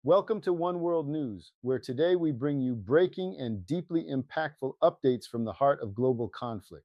Welcome to One World News, where today we bring you breaking and deeply impactful updates from the heart of global conflict.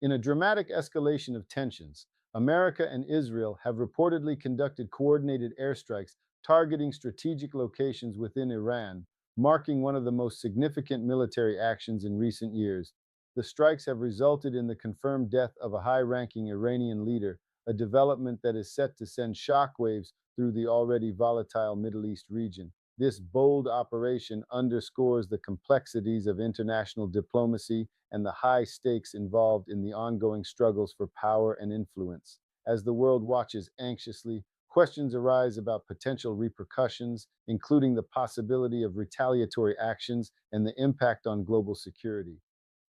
In a dramatic escalation of tensions, America and Israel have reportedly conducted coordinated airstrikes targeting strategic locations within Iran, marking one of the most significant military actions in recent years. The strikes have resulted in the confirmed death of a high ranking Iranian leader, a development that is set to send shockwaves through the already volatile Middle East region. This bold operation underscores the complexities of international diplomacy and the high stakes involved in the ongoing struggles for power and influence. As the world watches anxiously, questions arise about potential repercussions, including the possibility of retaliatory actions and the impact on global security.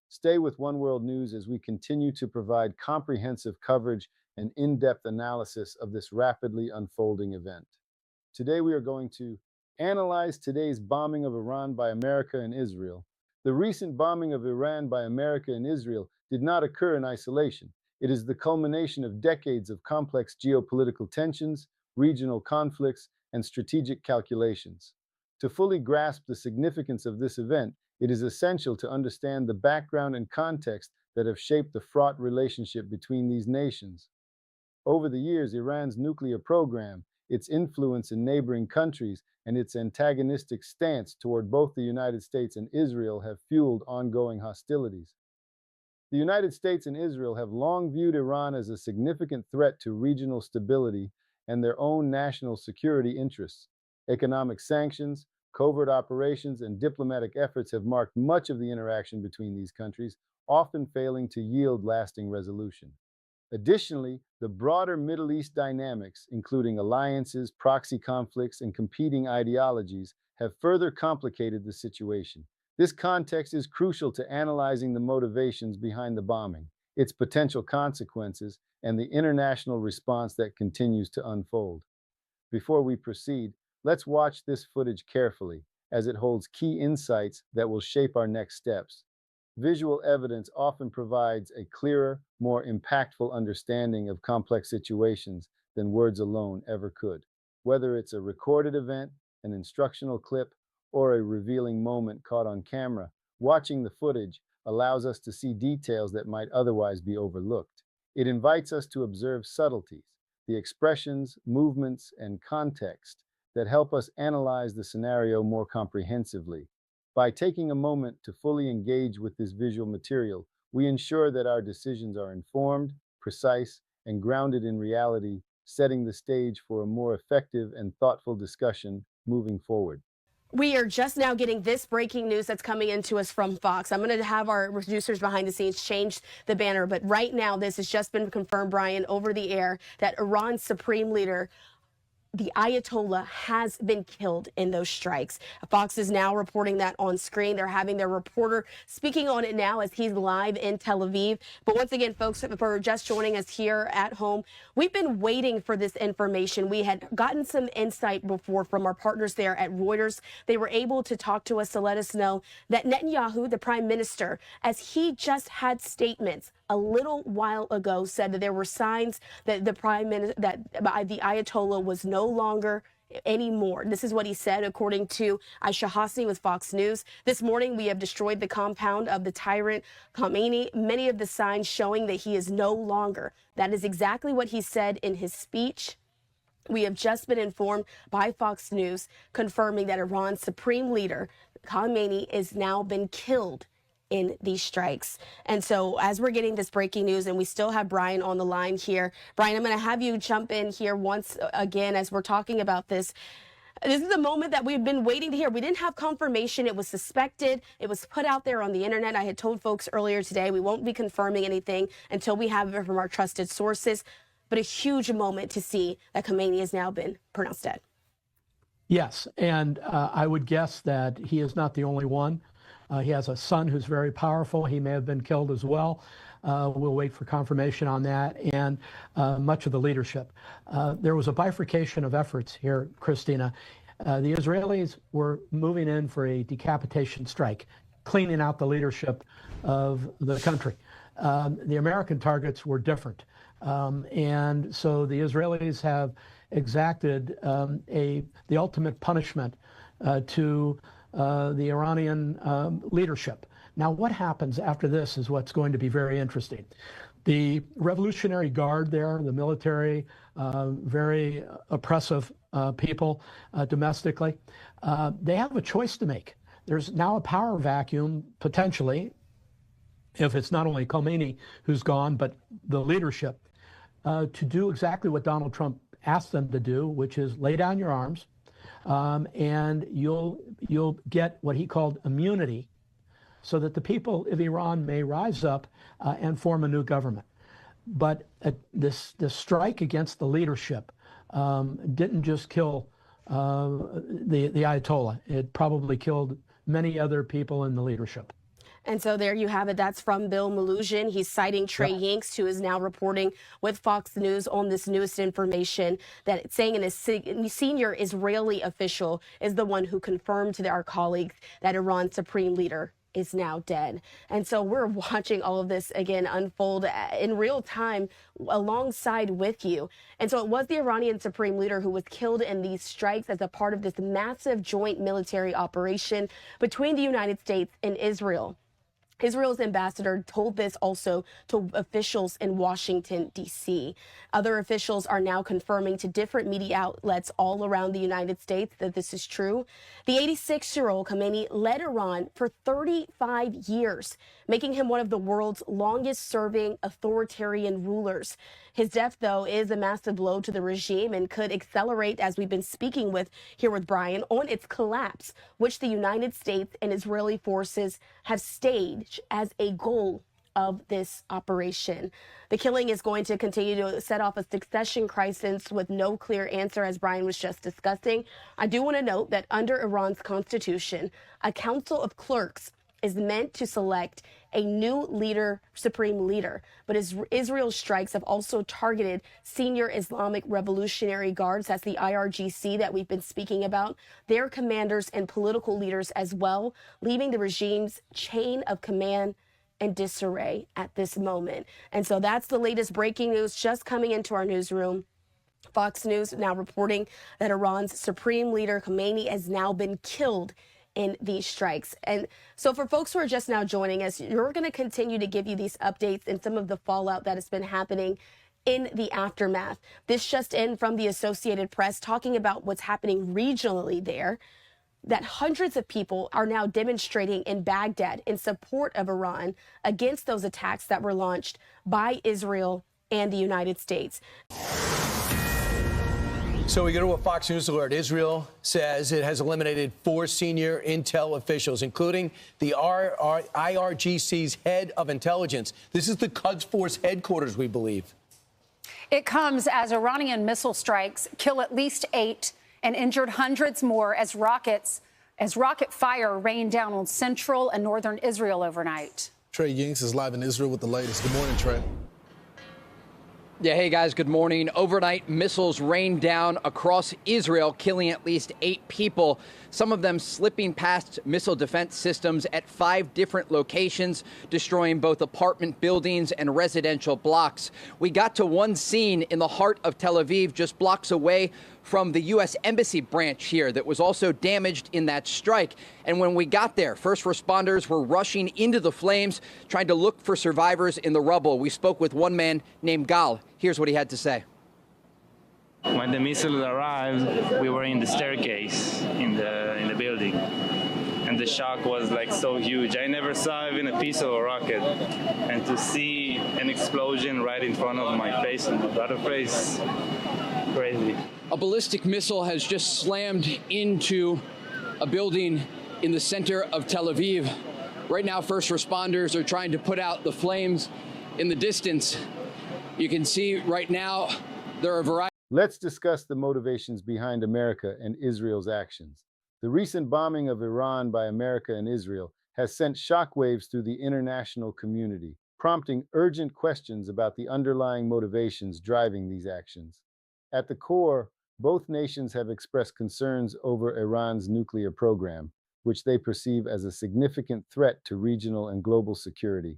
Stay with One World News as we continue to provide comprehensive coverage and in-depth analysis of this rapidly unfolding event. Today we are going to analyze today's bombing of Iran by America and Israel. The recent bombing of Iran by America and Israel did not occur in isolation. It is the culmination of decades of complex geopolitical tensions, regional conflicts, and strategic calculations. To fully grasp the significance of this event, it is essential to understand the background and context that have shaped the fraught relationship between these nations. Over the years, Iran's nuclear program, its influence in neighboring countries, and its antagonistic stance toward both the United States and Israel have fueled ongoing hostilities. The United States and Israel have long viewed Iran as a significant threat to regional stability and their own national security interests. Economic sanctions, covert operations, and diplomatic efforts have marked much of the interaction between these countries, often failing to yield lasting resolution. Additionally, the broader Middle East dynamics, including alliances, proxy conflicts, and competing ideologies, have further complicated the situation. This context is crucial to analyzing the motivations behind the bombing, its potential consequences, and the international response that continues to unfold. Before we proceed, let's watch this footage carefully, as it holds key insights that will shape our next steps. Visual evidence often provides a clearer, more impactful understanding of complex situations than words alone ever could. Whether it's a recorded event, an instructional clip, or a revealing moment caught on camera, watching the footage allows us to see details that might otherwise be overlooked. It invites us to observe subtleties, the expressions, movements, and context that help us analyze the scenario more comprehensively. By taking a moment to fully engage with this visual material, we ensure that our decisions are informed, precise, and grounded in reality, setting the stage for a more effective and thoughtful discussion moving forward. We are just now getting this breaking news that's coming into us from Fox. I'm going to have our producers behind the scenes change the banner, but right now this has just been confirmed, Brian, over the air, that Iran's supreme leader, the Ayatollah, has been killed in those strikes. Fox is now reporting that on screen. They're having their reporter speaking on it now as he's live in Tel Aviv. But once again, folks, for just joining us here at home, we've been waiting for this information. We had gotten some insight before from our partners there at Reuters. They were able to talk to us to let us know that Netanyahu, the prime minister, as he just had statements a little while ago, said that there were signs that the prime minister, that the Ayatollah was no longer anymore. This is what he said, according to Aisha Hasni with Fox News. This morning, we have destroyed the compound of the tyrant Khamenei, many of the signs showing that he is no longer. That is exactly what he said in his speech. We have just been informed by Fox News confirming that Iran's supreme leader, Khamenei, has now been killed in these strikes. And so as we're getting this breaking news, and we still have Brian on the line here. Brian, I'm going to have you jump in here once again as we're talking about this. This is the moment that we've been waiting to hear. We didn't have confirmation. It was suspected. It was put out there on the internet. I had told folks earlier today we won't be confirming anything until we have it from our trusted sources. But a huge moment to see that Khamenei has now been pronounced dead. Yes, and I would guess that he is not the only one. He has a son who's very powerful. He may have been killed as well. We'll wait for confirmation on that, and much of the leadership. There was a bifurcation of efforts here, Christina. The Israelis were moving in for a decapitation strike, cleaning out the leadership of the country. The American targets were different. And so the Israelis have exacted the ultimate punishment to the Iranian leadership. Now, what happens after this is what's going to be very interesting. The Revolutionary Guard there, the military, very oppressive people domestically, they have a choice to make. There's now a power vacuum, potentially, if it's not only Khomeini who's gone, but the leadership, to do exactly what Donald Trump asked them to do, which is lay down your arms, and you'll get what he called immunity, so that the people of Iran may rise up and form a new government. But this strike against the leadership didn't just kill the Ayatollah. It probably killed many other people in the leadership. And so there you have it. That's from Bill Malugin. He's citing Trey Yingst, who is now reporting with Fox News on this newest information, that saying a senior Israeli official is the one who confirmed to our colleagues that Iran's supreme leader is now dead. And so we're watching all of this again unfold in real time alongside with you. And so it was the Iranian supreme leader who was killed in these strikes as a part of this massive joint military operation between the United States and Israel. Israel's ambassador told this also to officials in Washington, D.C. Other officials are now confirming to different media outlets all around the United States that this is true. The 86-year-old Khomeini led Iran for 35 years, making him one of the world's longest-serving authoritarian rulers. His death, though, is a massive blow to the regime and could accelerate, as we've been speaking with here with Brian, on its collapse, which the United States and Israeli forces have staged as a goal of this operation. The killing is going to continue to set off a succession crisis with no clear answer, as Brian was just discussing. I do want to note that under Iran's constitution, a council of clerks is meant to select a new leader, supreme leader. But Israel's strikes have also targeted senior Islamic Revolutionary Guards, that's the IRGC that we've been speaking about, their commanders and political leaders as well, leaving the regime's chain of command in disarray at this moment. And so that's the latest breaking news just coming into our newsroom. Fox News now reporting that Iran's supreme leader Khomeini has now been killed in these strikes. And so for folks who are just now joining us, you're going to continue to give you these updates and some of the fallout that has been happening in the aftermath. This just in from the Associated Press talking about what's happening regionally there, that hundreds of people are now demonstrating in Baghdad in support of Iran against those attacks that were launched by Israel and the United States. So we go to a Fox News alert. Israel says it has eliminated 4 senior intel officials, including the IRGC's head of intelligence. This is the Quds Force headquarters, we believe. It comes as Iranian missile strikes kill at least 8 and injured hundreds more as rocket fire rained down on central and northern Israel overnight. Trey Yingst is live in Israel with the latest. Good morning, Trey. Yeah, hey guys, good morning. Overnight missiles rained down across Israel, killing at least 8 people, some of them slipping past missile defense systems at 5 different locations, destroying both apartment buildings and residential blocks. We got to one scene in the heart of Tel Aviv, just blocks away from the U.S. Embassy branch here that was also damaged in that strike. And when we got there, first responders were rushing into the flames, trying to look for survivors in the rubble. We spoke with one man named Gal. Here's what he had to say. When the missiles arrived, we were in the staircase in the building. And the shock was like so huge. I never saw even a piece of a rocket. And to see an explosion right in front of my face and my brother's face, crazy. A ballistic missile has just slammed into a building in the center of Tel Aviv. Right now, first responders are trying to put out the flames in the distance. You can see right now there are a variety. Let's discuss the motivations behind America and Israel's actions. The recent bombing of Iran by America and Israel has sent shockwaves through the international community, prompting urgent questions about the underlying motivations driving these actions. At the core, both nations have expressed concerns over Iran's nuclear program, which they perceive as a significant threat to regional and global security.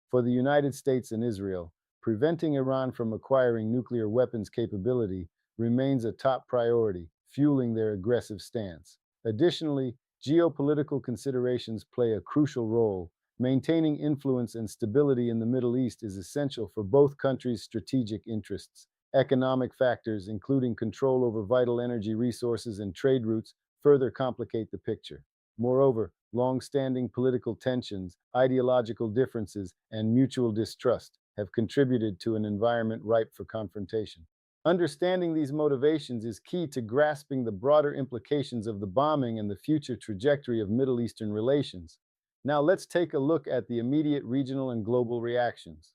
For the United States and Israel, preventing Iran from acquiring nuclear weapons capability remains a top priority, fueling their aggressive stance. Additionally, geopolitical considerations play a crucial role. Maintaining influence and stability in the Middle East is essential for both countries' strategic interests. Economic factors, including control over vital energy resources and trade routes, further complicate the picture. Moreover, long-standing political tensions, ideological differences, and mutual distrust have contributed to an environment ripe for confrontation. Understanding these motivations is key to grasping the broader implications of the bombing and the future trajectory of Middle Eastern relations. Now let's take a look at the immediate regional and global reactions.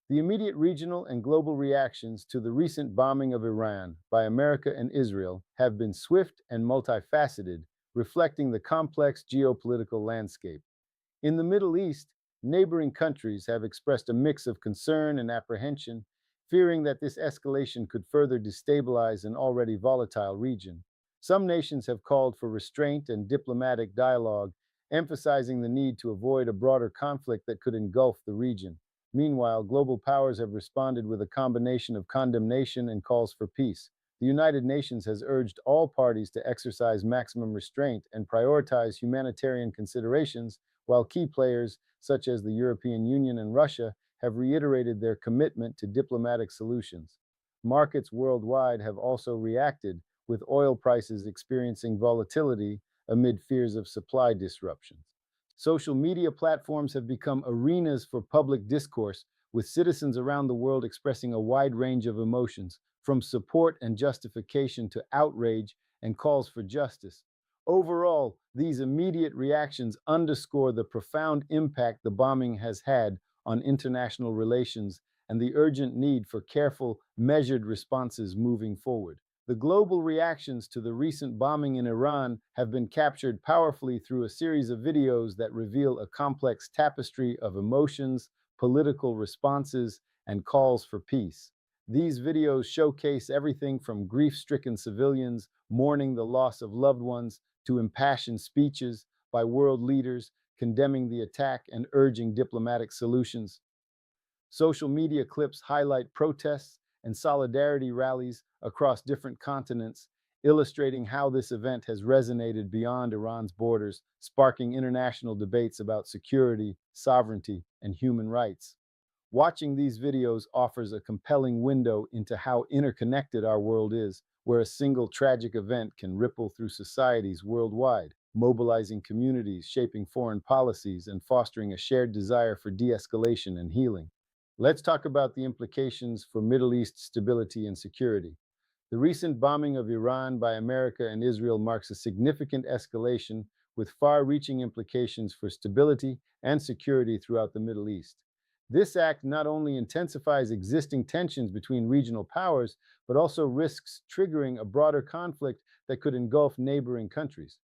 The immediate regional and global reactions to the recent bombing of Iran by America and Israel have been swift and multifaceted, reflecting the complex geopolitical landscape. In the Middle East, neighboring countries have expressed a mix of concern and apprehension, fearing that this escalation could further destabilize an already volatile region. Some nations have called for restraint and diplomatic dialogue, emphasizing the need to avoid a broader conflict that could engulf the region. Meanwhile, global powers have responded with a combination of condemnation and calls for peace. The United Nations has urged all parties to exercise maximum restraint and prioritize humanitarian considerations, while key players, such as the European Union and Russia, have reiterated their commitment to diplomatic solutions. Markets worldwide have also reacted, with oil prices experiencing volatility amid fears of supply disruptions. Social media platforms have become arenas for public discourse, with citizens around the world expressing a wide range of emotions, from support and justification to outrage and calls for justice. Overall, these immediate reactions underscore the profound impact the bombing has had on international relations and the urgent need for careful, measured responses moving forward. The global reactions to the recent bombing in Iran have been captured powerfully through a series of videos that reveal a complex tapestry of emotions, political responses, and calls for peace. These videos showcase everything from grief-stricken civilians mourning the loss of loved ones to impassioned speeches by world leaders condemning the attack and urging diplomatic solutions. Social media clips highlight protests and solidarity rallies across different continents, illustrating how this event has resonated beyond Iran's borders, sparking international debates about security, sovereignty, and human rights. Watching these videos offers a compelling window into how interconnected our world is, where a single tragic event can ripple through societies worldwide, mobilizing communities, shaping foreign policies, and fostering a shared desire for de-escalation and healing. Let's talk about the implications for Middle East stability and security. The recent bombing of Iran by America and Israel marks a significant escalation with far-reaching implications for stability and security throughout the Middle East. This act not only intensifies existing tensions between regional powers, but also risks triggering a broader conflict that could engulf neighboring countries.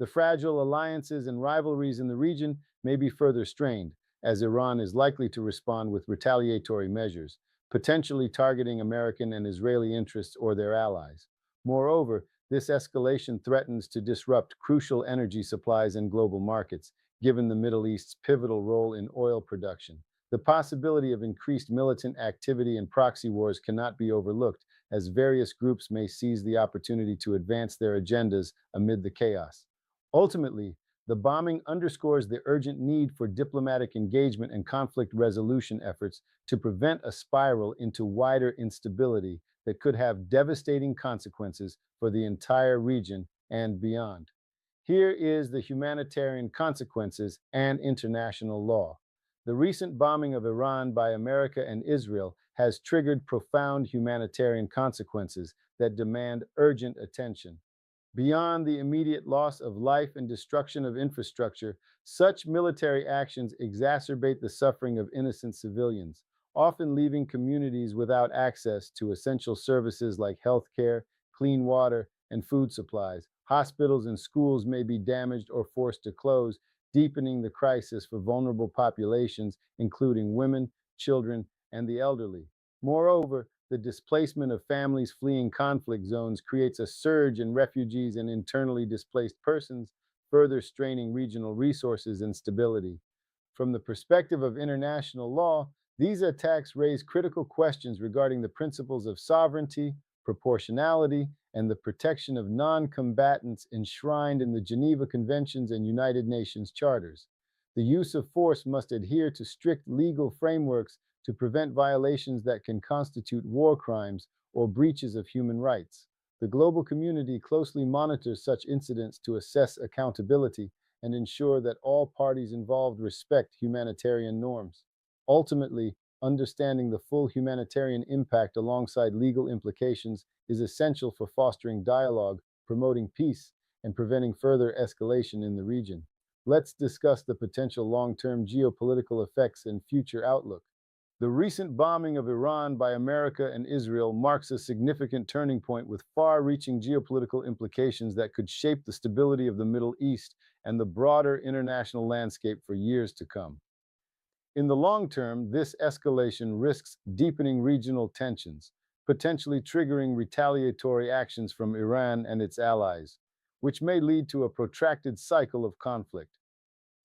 The fragile alliances and rivalries in the region may be further strained, as Iran is likely to respond with retaliatory measures, potentially targeting American and Israeli interests or their allies. Moreover, this escalation threatens to disrupt crucial energy supplies and global markets, given the Middle East's pivotal role in oil production. The possibility of increased militant activity and proxy wars cannot be overlooked, as various groups may seize the opportunity to advance their agendas amid the chaos. Ultimately, the bombing underscores the urgent need for diplomatic engagement and conflict resolution efforts to prevent a spiral into wider instability that could have devastating consequences for the entire region and beyond. Here is the humanitarian consequences and international law. The recent bombing of Iran by America and Israel has triggered profound humanitarian consequences that demand urgent attention. Beyond the immediate loss of life and destruction of infrastructure, such military actions exacerbate the suffering of innocent civilians, often leaving communities without access to essential services like healthcare, clean water, and food supplies. Hospitals and schools may be damaged or forced to close, deepening the crisis for vulnerable populations, including women, children, and the elderly. Moreover, the displacement of families fleeing conflict zones creates a surge in refugees and internally displaced persons, further straining regional resources and stability. From the perspective of international law, these attacks raise critical questions regarding the principles of sovereignty, proportionality, and the protection of non-combatants enshrined in the Geneva Conventions and United Nations charters. The use of force must adhere to strict legal frameworks to prevent violations that can constitute war crimes or breaches of human rights. The global community closely monitors such incidents to assess accountability and ensure that all parties involved respect humanitarian norms. Ultimately, understanding the full humanitarian impact alongside legal implications is essential for fostering dialogue, promoting peace, and preventing further escalation in the region. Let's discuss the potential long-term geopolitical effects and future outlook. The recent bombing of Iran by America and Israel marks a significant turning point with far-reaching geopolitical implications that could shape the stability of the Middle East and the broader international landscape for years to come. In the long term, this escalation risks deepening regional tensions, potentially triggering retaliatory actions from Iran and its allies, which may lead to a protracted cycle of conflict.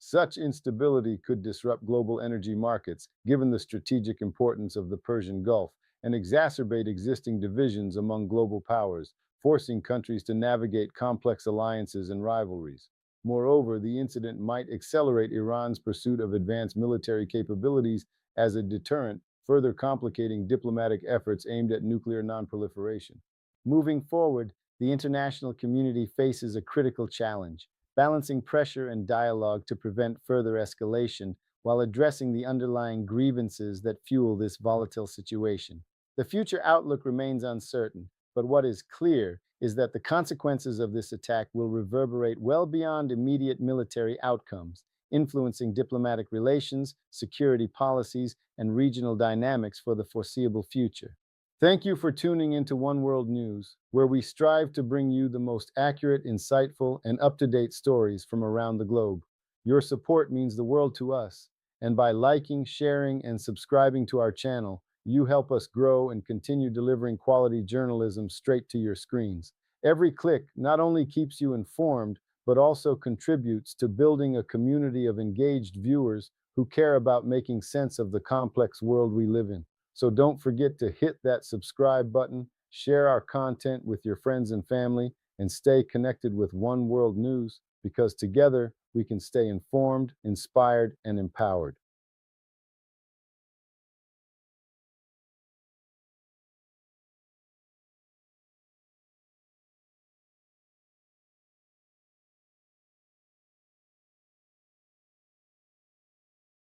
Such instability could disrupt global energy markets, given the strategic importance of the Persian Gulf, and exacerbate existing divisions among global powers, forcing countries to navigate complex alliances and rivalries. Moreover, the incident might accelerate Iran's pursuit of advanced military capabilities as a deterrent, further complicating diplomatic efforts aimed at nuclear nonproliferation. Moving forward, the international community faces a critical challenge, balancing pressure and dialogue to prevent further escalation while addressing the underlying grievances that fuel this volatile situation. The future outlook remains uncertain, but what is clear is that the consequences of this attack will reverberate well beyond immediate military outcomes, influencing diplomatic relations, security policies, and regional dynamics for the foreseeable future. Thank you for tuning into One World News, where we strive to bring you the most accurate, insightful, and up-to-date stories from around the globe. Your support means the world to us, and by liking, sharing, and subscribing to our channel, you help us grow and continue delivering quality journalism straight to your screens. Every click not only keeps you informed, but also contributes to building a community of engaged viewers who care about making sense of the complex world we live in. So don't forget to hit that subscribe button, share our content with your friends and family, and stay connected with One World News, because together we can stay informed, inspired, and empowered.